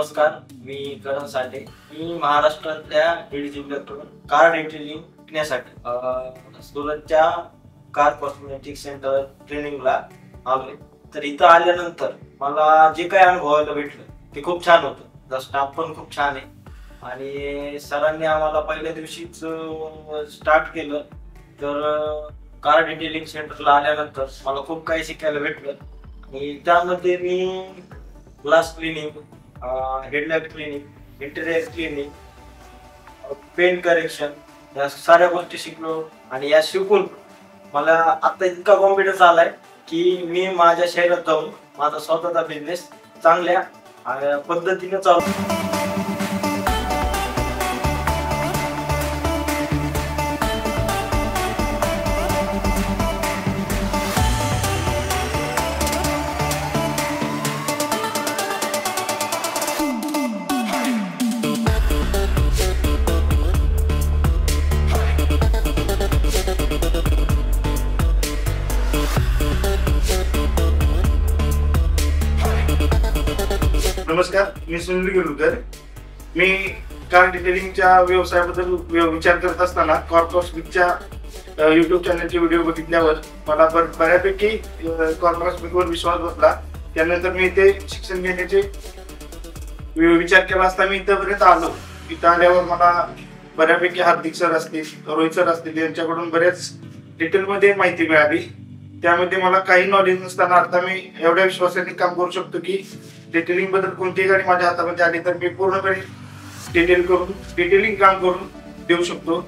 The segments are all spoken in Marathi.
नमस्कार, मी करण साठे. मी महाराष्ट्रातल्या बीड जिल्ह्यातून कार डिटेलिंग शिकण्यासाठी सुरतच्या कार कॉस्मेटिक सेंटर ट्रेनिंगला आलोय. तर इथं आल्यानंतर मला जे काही अनुभवायला भेटलं ते खूप छान होतं. स्टाफ पण खूप छान आहे आणि सरांनी आम्हाला पहिल्या दिवशीच स्टार्ट केलं. तर कार डिटेलिंग सेंटरला आल्यानंतर मला खूप काही शिकायला भेटलं आणि त्यामध्ये मी glass cleaning, headlight cleaning, interior cleaning, paint correction या साऱ्या गोष्टी शिकलो. आणि या शिकून मला आता इतका कॉन्फिडन्स आलाय की मी माझ्या शहरात जाऊन माझा स्वतःचा बिझनेस चांगल्या पद्धतीने चालू. नमस्कार, मी सुनील गिरुकर. मी कार डिटेलिंगच्या व्यवसायाबद्दल विचार करत असताना कॉर्पोस्मिकच्या यूट्यूब चॅनलचे व्हिडिओ बघितल्यावर मला बऱ्यापैकी कॉर्पोस्मिकवर विश्वास बसला. त्यानंतर मी इथे शिक्षण घेण्याचे विचार केला असता मी इथपर्यंत आलो. इथं आल्यावर मला बऱ्यापैकी हार्दिक सर असतील, रोहित सर असतील यांच्याकडून बऱ्याच डिटेलमध्ये माहिती मिळाली. त्यामध्ये मला काही नॉलेज नसताना आता मी एवढ्या विश्वासाने काम करू शकतो की डिटेलिंग बद्दल कोणतीही गाडी माझ्या हातामध्ये आली तर मी पूर्णपणे डिटेलिंग काम करून देऊ शकतो.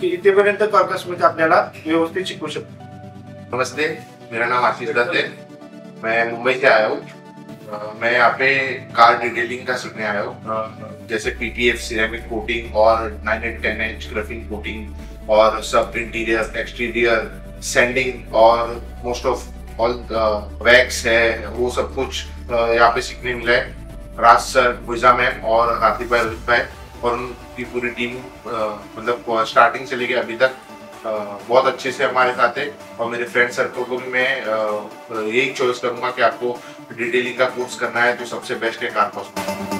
इथेपर्यंत कॉर्पोस्मिक आपल्याला व्यवस्थित शिकवू शकतो. नमस्ते, मेरा नाम आशीष दत्त है. मैं मुंबई से आया हूँ. मैं यहाँ पे कार डिटेलिंग का सीखने आया हूँ. जैसे PTF सिरेमिक कोटिंग और 9 10 इंच ग्राफिक कोटिंग और सब इंटीरियर एक्सटीरियर सैंडिंग और मोस्ट ऑफ ऑल वैक्स है, वो सब कुछ यहाँ पे सीखने मिला है. राज सर, गुजा मैम और हाथी भाई और उनकी पूरी टीम मतलब स्टार्टिंग से लेके अभी तक बहुत अच्छे से हमारे साथ है. और मेरे फ्रेंड सर्कल को भी मैं यही चॉइस करूंगा कि आपको डिटेलिंग का कोर्स करना है तो सबसे बेस्ट है कार कॉस्मेटिक.